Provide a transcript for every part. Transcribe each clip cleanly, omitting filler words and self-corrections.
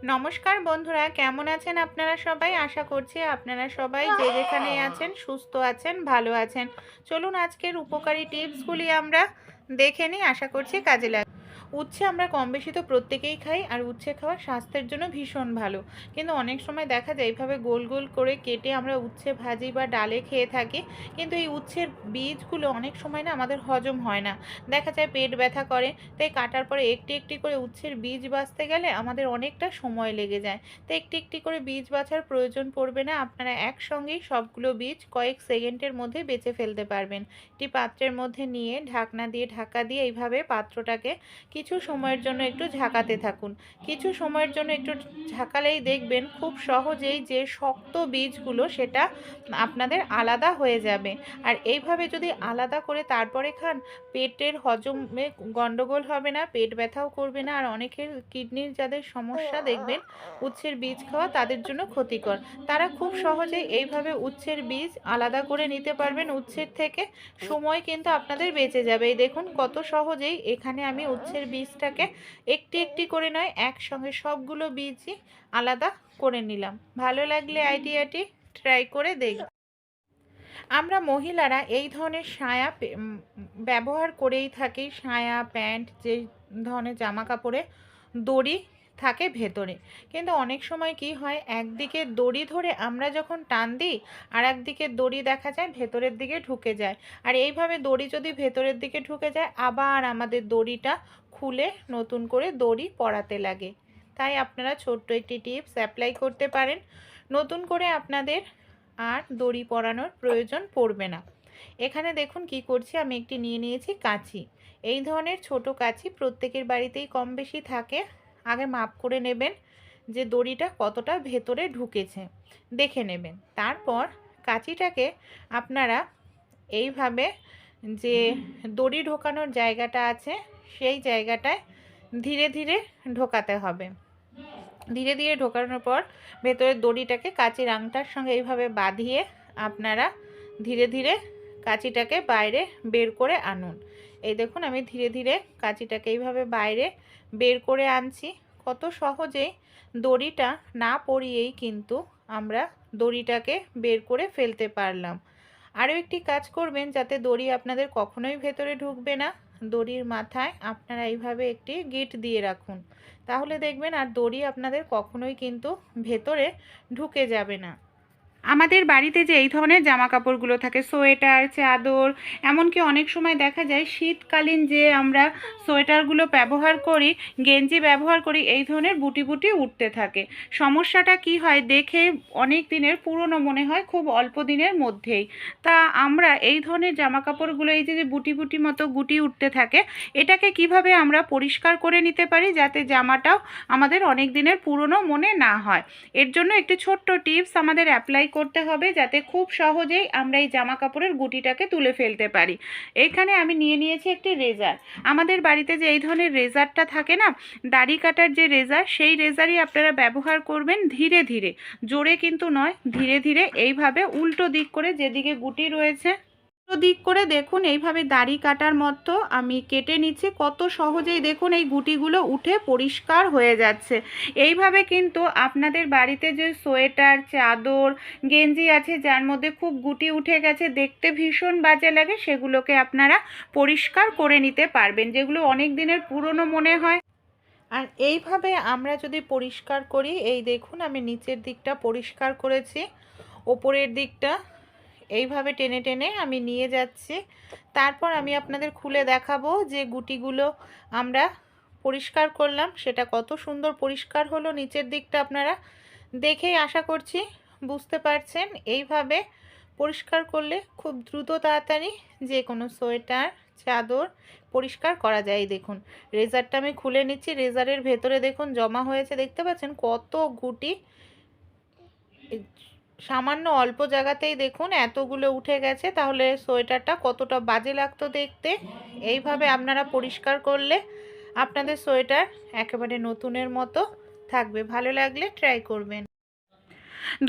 নমস্কার বন্ধুরা, কেমন আছেন আপনারা সবাই? আশা করছি আপনারা সবাই যে যেখানেই আছেন সুস্থ আছেন, ভালো আছেন। চলুন আজকের উপকারী টিপসগুলি আমরা দেখে নিই, আশা করছি কাজে লাগবে। উচ্ছে আমরা কম বেশি তো প্রত্যেকেই খাই, আর উচ্ছে খাওয়া স্বাস্থ্যের জন্য ভীষণ ভালো। কিন্তু অনেক সময় দেখা যায় এইভাবে গোল গোল করে কেটে আমরা উচ্ছে ভাজি বা ডালে খেয়ে থাকি, কিন্তু এই উচ্ছের বীজগুলো অনেক সময় না আমাদের হজম হয় না, দেখা যায় পেট ব্যথা করে। তাই কাটার পরে একটি একটি করে উচ্ছের বীজ বাছতে গেলে আমাদের অনেকটা সময় লেগে যায়। তো একটি একটি করে বীজ বাছার প্রয়োজন পড়বে না, আপনারা একসঙ্গেই সবগুলো বীজ কয়েক সেকেন্ডের মধ্যে বেছে ফেলতে পারবেন। একটি পাত্রের মধ্যে নিয়ে ঢাকনা দিয়ে ঢাকা দিয়ে এইভাবে পাত্রটাকে কিছু সময়ের জন্য একটু ঝাঁকাতে থাকুন। কিছু সময়ের জন্য একটু ঝাঁকালেই দেখবেন খুব সহজেই যে শক্ত বীজগুলো সেটা আপনাদের আলাদা হয়ে যাবে। আর এইভাবে যদি আলাদা করে তারপরে খান, পেটের হজমে গন্ডগোল হবে না, পেট ব্যথাও করবে না। আর অনেকের কিডনির যাদের সমস্যা দেখবেন উচ্ছের বীজ খাওয়া তাদের জন্য ক্ষতিকর, তারা খুব সহজেই এইভাবে উচ্ছের বীজ আলাদা করে নিতে পারবেন উচ্ছের থেকে। সময় কিন্তু আপনাদের বেঁচে যাবে। এই দেখুন কত সহজেই এখানে আমি উচ্ছের বীজটাকে একটি একটি করে নয়, একসঙ্গে সবগুলো বীজই আলাদা করে নিলাম। ভালো লাগলে আইডিয়াটি ট্রাই করে দেখবেন। আমরা মহিলারা এই ধরনের সায়া ব্যবহার করেই থাকি। সায়া, প্যান্ট, যে ধরনের জামা কাপড়ে দড়ি থাকে ভেতরে, কিন্তু অনেক সময় কি হয়, একদিকে দড়ি ধরে আমরা যখন টান দিই আর একদিকে দড়ি দেখা যায় ভেতরের দিকে ঢুকে যায়। আর এইভাবে দড়ি যদি ভেতরের দিকে ঢুকে যায়, আবার আমাদের দড়িটা খুলে নতুন করে দড়ি পরাতে লাগে। তাই আপনারা ছোট্ট একটি টিপস অ্যাপ্লাই করতে পারেন, নতুন করে আপনাদের আর দড়ি পরানোর প্রয়োজন পড়বে না। এখানে দেখুন কি করছি, আমি একটি নিয়ে নিয়েছি কাঁচি। এই ধরনের ছোট কাঁচি প্রত্যেকের বাড়িতেই কম বেশি থাকে। আগে মাপ করে নেবেন যে দড়িটা কতটা ভেতরে ঢুকেছে, দেখে নেবেন। তারপর কাঁচিটাকে আপনারা এইভাবে যে দড়ি ঢোকানোর জায়গাটা আছে সেই জায়গাটায় ধীরে ধীরে ঢোকাতে হবে। ধীরে ধীরে ঢোকানোর পর ভেতরের দড়িটাকে কাঁচির আংটার সঙ্গে এইভাবে বাঁধিয়ে আপনারা ধীরে ধীরে কাঁচিটাকে বাইরে বের করে আনুন। এই দেখুন আমি ধীরে ধীরে কাঁচিটাকে এইভাবে বাইরে বের করে আনছি। কত সহজেই দড়িটা না পরিয়েই কিন্তু আমরা দড়িটাকে বের করে ফেলতে পারলাম। আরও একটি কাজ করবেন যাতে দড়ি আপনাদের কখনোই ভেতরে ঢুকবে না, দড়ির মাথায় আপনারা এইভাবে একটি গিঁট দিয়ে রাখুন। তাহলে দেখবেন আর দড়ি আপনাদের কখনোই কিন্তু ভেতরে ঢুকে যাবে না। আমাদের বাড়িতে যে এই ধরনের জামা কাপড়গুলো থাকে, সোয়েটার, চাদর, এমনকি অনেক সময় দেখা যায় শীতকালীন যে আমরা সোয়েটারগুলো ব্যবহার করি, গেঞ্জি ব্যবহার করি, এই ধরনের বুটি বুটি উঠতে থাকে। সমস্যাটা কি হয়, দেখে অনেক দিনের পুরনো মনে হয় খুব অল্প দিনের মধ্যেই। তা আমরা এই ধরনের জামা কাপড়গুলো, এই যে বুটি বুটি মতো গুটি উঠতে থাকে, এটাকে কিভাবে আমরা পরিষ্কার করে নিতে পারি যাতে জামাটাও আমাদের অনেক দিনের পুরনো মনে না হয়। এর জন্য একটি ছোট্ট টিপস আমাদের অ্যাপ্লাই করতে হবে যাতে খুব সহজেই আমরা এই জামা কাপড়ের গুটিটাকে তুলে ফেলতে পারি। এইখানে আমি নিয়ে নিয়েছি একটি রেজার। আমাদের বাড়িতে যে এই ধরনের রেজারটা থাকে না, দাড়ি কাটার যে রেজার, সেই রেজারই আপনারা ব্যবহার করবেন। ধীরে ধীরে, জোরে কিন্তু নয়, ধীরে ধীরে এইভাবে উল্টো দিক করে, যেদিকে গুটি রয়েছে দিক করে দেখুন এইভাবে দাড়ি কাটার মতো আমি কেটে নিচ্ছি। কত সহজেই দেখুন এই গুটিগুলো উঠে পরিষ্কার হয়ে যাচ্ছে। এইভাবে কিন্তু আপনাদের বাড়িতে যে সোয়েটার, চাদর, গেঞ্জি আছে যার মধ্যে খুব গুটি উঠে গেছে, দেখতে ভীষণ বাজে লাগে, সেগুলোকে আপনারা পরিষ্কার করে নিতে পারবেন, যেগুলো অনেক দিনের পুরনো মনে হয়। আর এইভাবে আমরা যদি পরিষ্কার করি, এই দেখুন আমি নিচের দিকটা পরিষ্কার করেছি, ওপরের দিকটা এইভাবে টেনে টেনে আমি নিয়ে যাচ্ছি। তারপর আমি আপনাদের খুলে দেখাবো যে গুটিগুলো আমরা পরিষ্কার করলাম সেটা কত সুন্দর পরিষ্কার হলো। নিচের দিকটা আপনারা দেখেই আশা করছি বুঝতে পারছেন। এইভাবে পরিষ্কার করলে খুব দ্রুত তাড়াতাড়ি যে কোনো সোয়েটার, চাদর পরিষ্কার করা যায়। দেখুন রেজারটা আমি খুলে নিচ্ছি, রেজারের ভেতরে দেখুন জমা হয়েছে, দেখতে পাচ্ছেন কত গুটি। সামান্য অল্প জায়গাতেই দেখুন এতগুলো উঠে গেছে, তাহলে সোয়েটারটা কতটা বাজে লাগতো দেখতে। এইভাবে আপনারা পরিষ্কার করলে আপনাদের সোয়েটার একেবারে নতুনের মতো থাকবে। ভালো লাগলে ট্রাই করবেন।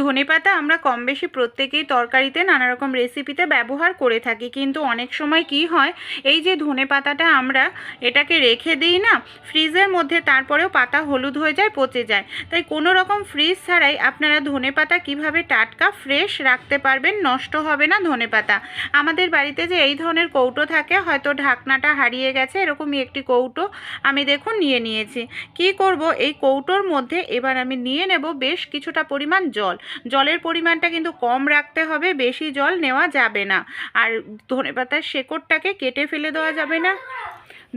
ধনেপাতা আমরা কম বেশি প্রত্যেকেই তরকারিতে নানা রকম রেসিপিতে ব্যবহার করে থাকি, কিন্তু অনেক সময় কি হয়, এই যে ধনেপাতাটা আমরা এটাকে রেখে দিই না ফ্রিজের মধ্যে, তারপরেও পাতা হলুদ হয়ে যায়, পচে যায়। তাই কোনো রকম ফ্রিজ ছাড়াই আপনারা ধনেপাতা কিভাবে টাটকা ফ্রেশ রাখতে পারবেন, নষ্ট হবে না ধনেপাতা। আমাদের বাড়িতে যে এই ধরনের কৌটো থাকে, হয়তো ঢাকনাটা হারিয়ে গেছে, এরকমই একটি কৌটো আমি দেখুন নিয়ে নিয়েছি। কি করব, এই কৌটোর মধ্যে এবার আমি নিয়ে নেব বেশ কিছুটা পরিমাণ জল। জলের পরিমাণটা কিন্তু কম রাখতে হবে, বেশি জল নেওয়া যাবে না। আর ধনেপাতার শেকড়টাকে কেটে ফেলে দেওয়া যাবে না,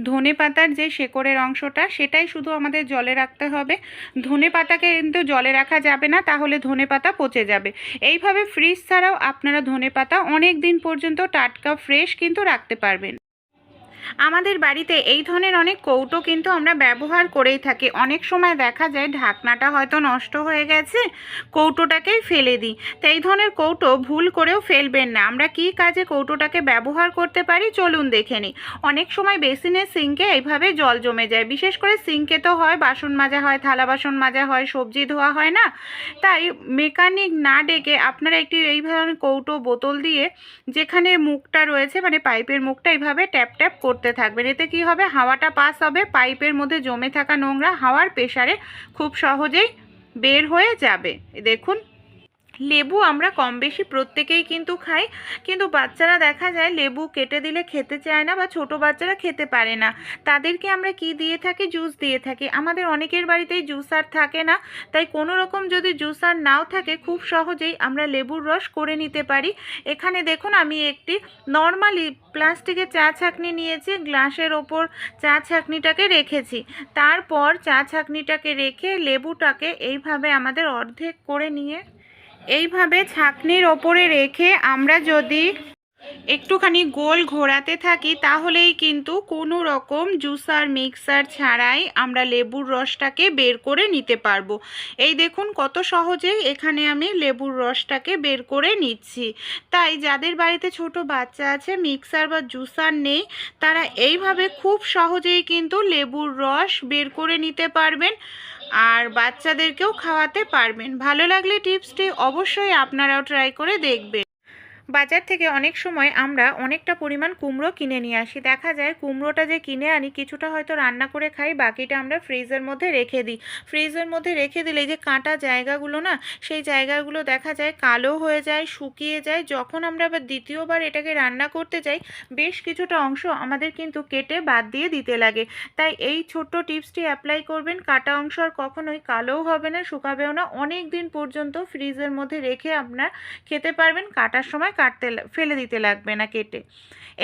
ধনেপাতার যে শেকড়ের অংশটা সেটাই শুধু আমাদের জলে রাখতে হবে। ধনেপাতাকে কিন্তু জলে রাখা যাবে না, তাহলে ধনেপাতা পচে যাবে। এইভাবে ফ্রিজ ছাড়াও আপনারা ধনেপাতা অনেক দিন পর্যন্ত টাটকা ফ্রেশ কিন্তু রাখতে পারবেন। আমাদের বাড়িতে এই ধরনের অনেক কৌটো কিন্তু আমরা ব্যবহার করেই থাকি। অনেক সময় দেখা যায় ঢাকনাটা হয়তো নষ্ট হয়ে গেছে, কৌটোটাকেই ফেলে দিই। তো এই ধরনের কৌটো ভুল করেও ফেলবেন না। আমরা কি কাজে কৌটোটাকে ব্যবহার করতে পারি চলুন দেখে নিই। অনেক সময় বেসিনের সিঙ্কে এইভাবে জল জমে যায়, বিশেষ করে সিঙ্কে তো হয় বাসন মাজা হয়, থালা বাসন মাজা হয়, সবজি ধোয়া হয় না। তাই মেকানিক না ডেকে আপনারা একটি এই ধরনের কৌটো বোতল দিয়ে যেখানে মুখটা রয়েছে, মানে পাইপের মুখটা, এইভাবে ট্যাপ ট্যাপ করতে থাকবেন। এতে কি হবে, হাওয়াটা পাস হবে, পাইপের মধ্যে জমে থাকা নোংরা হাওয়ার প্রেসারে খুব সহজেই বের হয়ে যাবে। দেখুন, লেবু আমরা কম বেশি প্রত্যেকেই কিন্তু খাই, কিন্তু বাচ্চারা দেখা যায় লেবু কেটে দিলে খেতে চায় না, বা ছোট বাচ্চারা খেতে পারে না। তাদেরকে আমরা কি দিয়ে থাকি, জুস দিয়ে থাকি। আমাদের অনেকের বাড়িতেই জুসার থাকে না, তাই কোনো রকম যদি জুসার নাও থাকে, খুব সহজেই আমরা লেবুর রস করে নিতে পারি। এখানে দেখুন আমি একটি নর্মালি প্লাস্টিকের চা ছাঁকনি নিয়েছি, গ্লাসের ওপর চা ছাঁকনিটাকে রেখেছি। তারপর চা ছাঁকনিটাকে রেখে লেবুটাকে এইভাবে আমাদের অর্ধেক করে নিয়ে এইভাবে ছাঁকনির ওপরে রেখে আমরা যদি একটুখানি গোল ঘোরাতে থাকি, তাহলেই কিন্তু কোনো রকম জুসার মিক্সার ছাড়াই আমরা লেবুর রসটাকে বের করে নিতে পারবো। এই দেখুন কত সহজেই এখানে আমি লেবুর রসটাকে বের করে নিচ্ছি। তাই যাদের বাড়িতে ছোট বাচ্চা আছে, মিক্সার বা জুসার নেই, তারা এইভাবে খুব সহজেই কিন্তু লেবুর রস বের করে নিতে পারবেন, আর বাচ্চাদেরকেও খাওয়াতে পারবেন। ভালো লাগলে টিপসটি অবশ্যই আপনারাও ট্রাই করে দেখবেন। বাজার থেকে অনেক সময় আমরা অনেকটা পরিমাণ কুমড়ো কিনে নিয়ে আসি। দেখা যায় কুমড়োটা যে কিনে আনি, কিছুটা হয়তো রান্না করে খাই, বাকিটা আমরা ফ্রিজের মধ্যে রেখে দিই। ফ্রিজের মধ্যে রেখে দিলে যে কাঁটা জায়গাগুলো না, সেই জায়গাগুলো দেখা যায় কালো হয়ে যায়, শুকিয়ে যায়। যখন আমরা আবার দ্বিতীয়বার এটাকে রান্না করতে যাই, বেশ কিছুটা অংশ আমাদের কিন্তু কেটে বাদ দিয়ে দিতে লাগে। তাই এই ছোট্ট টিপসটি অ্যাপ্লাই করবেন, কাটা অংশ আর কখনোই কালোও হবে না, শুকাবেও না। অনেক দিন পর্যন্ত ফ্রিজের মধ্যে রেখে আপনার খেতে পারবেন, কাটার সময় ফেলে দিতে লাগবে না কেটে।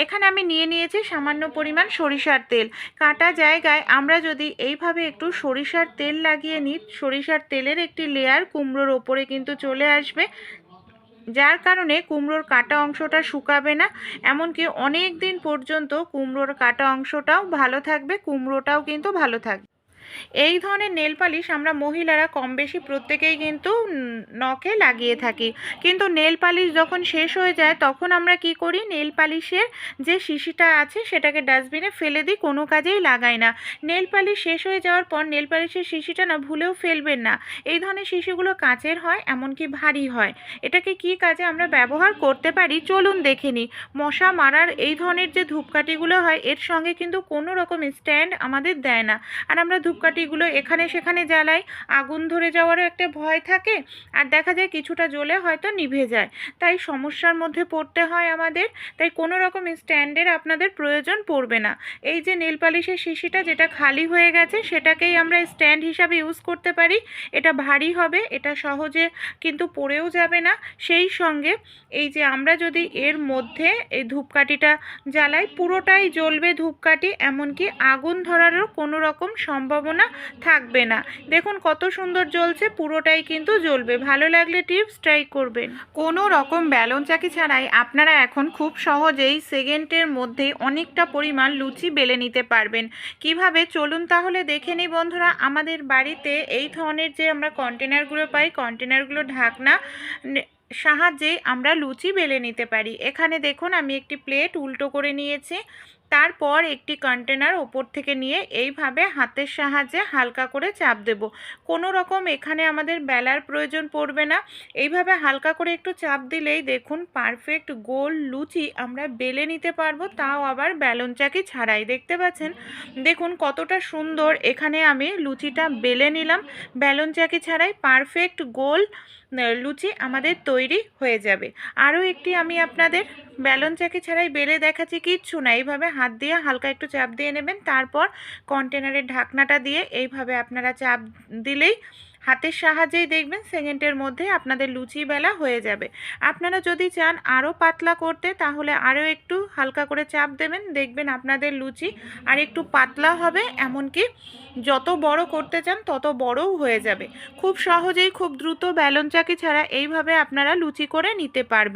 এখানে আমি নিয়ে নিয়েছি সামান্য পরিমাণ সরিষার তেল। কাটা জায়গায় আমরা যদি এইভাবে একটু সরিষার তেল লাগিয়ে নিই, সরিষার তেলের একটি লেয়ার কুমড়োর ওপরে কিন্তু চলে আসবে, যার কারণে কুমড়োর কাটা অংশটা শুকাবে না, এমনকি অনেক দিন পর্যন্ত কুমড়োর কাটা অংশটাও ভালো থাকবে, কুমড়োটাও কিন্তু ভালো থাকবে। এই ধরনের নেল পালিশ আমরা মহিলারা কম বেশি প্রত্যেকেই কিন্তু নখে লাগিয়ে থাকি, কিন্তু নেল পালিশ যখন শেষ হয়ে যায়, তখন আমরা কি করি, নেল পালিশের যে শিশিটা আছে সেটাকে ডাস্টবিনে ফেলে দিই, কোনো কাজেই লাগাই না। নেল পালিশ শেষ হয়ে যাওয়ার পর নেল পালিশের শিশিটা না ভুলেও ফেলবেন না। এই ধরনের শিশিগুলো কাচের হয়, এমনকি ভারী হয়। এটাকে কি কাজে আমরা ব্যবহার করতে পারি চলুন দেখে নিই। মশা মারার এই ধরনের যে ধূপকাঠিগুলো হয়, এর সঙ্গে কিন্তু কোনো রকম স্ট্যান্ড আমাদের দেয় না, আর আমরা ধূপকাঠিগুলো এখানে সেখানে জ্বালাই, আগুন ধরে যাওয়ারও একটা ভয় থাকে, আর দেখা যায় কিছুটা জ্বলে হয়তো নিভে যায়, তাই সমস্যার মধ্যে পড়তে হয় আমাদের। তাই কোনো রকম স্ট্যান্ডের আপনাদের প্রয়োজন পড়বে না। এই যে নেল পালিশের শিশিটা যেটা খালি হয়ে গেছে, সেটাকেই আমরা স্ট্যান্ড হিসাবে ইউজ করতে পারি। এটা ভারী হবে, এটা সহজে কিন্তু পড়েও যাবে না। সেই সঙ্গে এই যে আমরা যদি এর মধ্যে এই ধূপকাঠিটা জ্বালাই, পুরোটাই জ্বলবে ধূপকাঠি, এমনকি আগুন ধরারও কোনো রকম সম্ভাবনা থাকবে না। দেখুন কত সুন্দর জ্বলছে, পুরোটাই কিন্তু জ্বলবে। ভালো লাগলে টিপস ট্রাই করবেন। কোনো রকম ব্যালন চাকি ছাড়াই আপনারা এখন খুব সহজেই সেকেন্ডের মধ্যেই অনেকটা পরিমাণ লুচি বেলে নিতে পারবেন। কিভাবে চলুন তাহলে দেখে নিই বন্ধুরা। আমাদের বাড়িতে এই ধরনের যে আমরা কন্টেনারগুলো পাই, কন্টেনারগুলো ঢাকনা সাহায্যে আমরা লুচি বেলে নিতে পারি। এখানে দেখুন আমি একটি প্লেট উল্টো করে নিয়েছি, তারপর একটি কন্টেনার ওপর থেকে নিয়ে এইভাবে হাতের সাহায্যে হালকা করে চাপ দেব। কোনো রকম এখানে আমাদের বেলার প্রয়োজন পড়বে না। এইভাবে হালকা করে একটু চাপ দিলেই দেখুন পারফেক্ট গোল লুচি আমরা বেলে নিতে পারবো, তাও আবার বেলন চাকি ছাড়াই। দেখতে পাচ্ছেন দেখুন কতটা সুন্দর এখানে আমি লুচিটা বেলে নিলাম বেলন চাকি ছাড়াই। পারফেক্ট গোল লুচি আমাদের তৈরি হয়ে যাবে। আরও একটি আমি আপনাদের বেলন চাকি ছাড়াই বেলে দেখাচ্ছি, কিচ্ছু না, এইভাবে হাত দিয়ে হালকা একটু চাপ দিয়ে নেবেন। তারপর কন্টেনারের ঢাকনাটা দিয়ে এইভাবে আপনারা চাপ দিলেই হাতের সাহায্যেই দেখবেন সেকেন্ডের মধ্যে আপনাদের লুচি বেলা হয়ে যাবে। আপনারা যদি চান আরও পাতলা করতে তাহলে আরও একটু হালকা করে চাপ দেবেন, দেখবেন আপনাদের লুচি আর একটু পাতলা হবে, এমনকি যত বড় করতে চান তত বড়ও হয়ে যাবে। খুব সহজেই খুব দ্রুত বেলন চাকি ছাড়া এইভাবে আপনারা লুচি করে নিতে পারবেন।